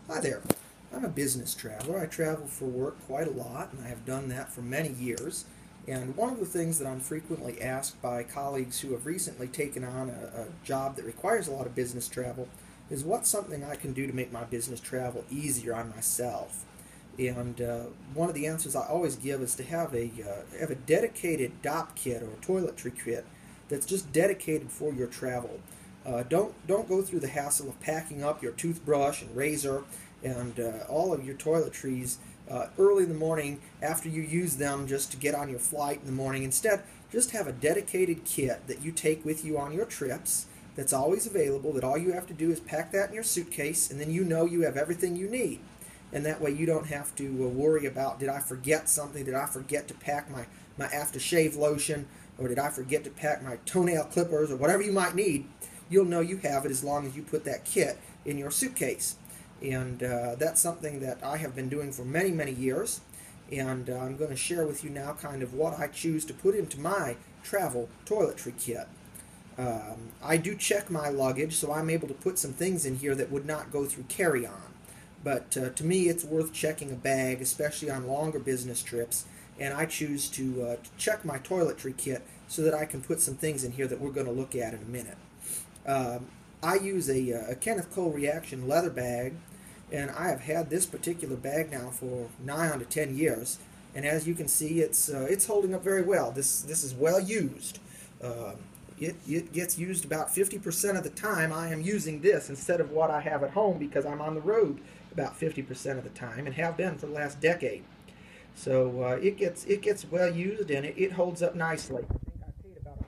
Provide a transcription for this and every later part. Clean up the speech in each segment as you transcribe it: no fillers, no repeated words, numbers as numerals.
Hi there. I'm a business traveler. I travel for work quite a lot, and I have done that for many years. And one of the things that I'm frequently asked by colleagues who have recently taken on a job that requires a lot of business travel is what's something I can do to make my business travel easier on myself. And one of the answers I always give is to have a dedicated DOP kit or toiletry kit that's just dedicated for your travel. Don't go through the hassle of packing up your toothbrush and razor and all of your toiletries early in the morning after you use them just to get on your flight in the morning. Instead, just have a dedicated kit that you take with you on your trips that's always available, that all you have to do is pack that in your suitcase, and then you know you have everything you need. And that way you don't have to worry about, did I forget something? Did I forget to pack my aftershave lotion? Or did I forget to pack my toenail clippers? Or whatever you might need, you'll know you have it as long as you put that kit in your suitcase. And that's something that I have been doing for many, many years. And I'm going to share with you now kind of what I choose to put into my travel toiletry kit. I do check my luggage, so I'm able to put some things in here that would not go through carry-on. But to me, it's worth checking a bag, especially on longer business trips. And I choose to check my toiletry kit so that I can put some things in here that we're going to look at in a minute. I use a Kenneth Cole Reaction leather bag, and I have had this particular bag now for nigh on to 10 years. And as you can see, it's holding up very well. This is well used. It gets used about 50% of the time. I am using this instead of what I have at home because I'm on the road about 50% of the time and have been for the last decade. So it gets well used, and it holds up nicely. I think I paid about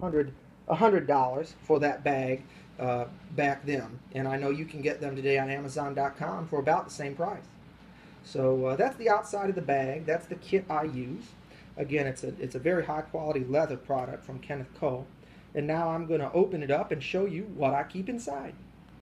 $100 for that bag back then, and I know you can get them today on Amazon.com for about the same price. So that's the outside of the bag. That's the kit I use. Again, it's a very high quality leather product from Kenneth Cole. And now I'm going to open it up and show you what I keep inside.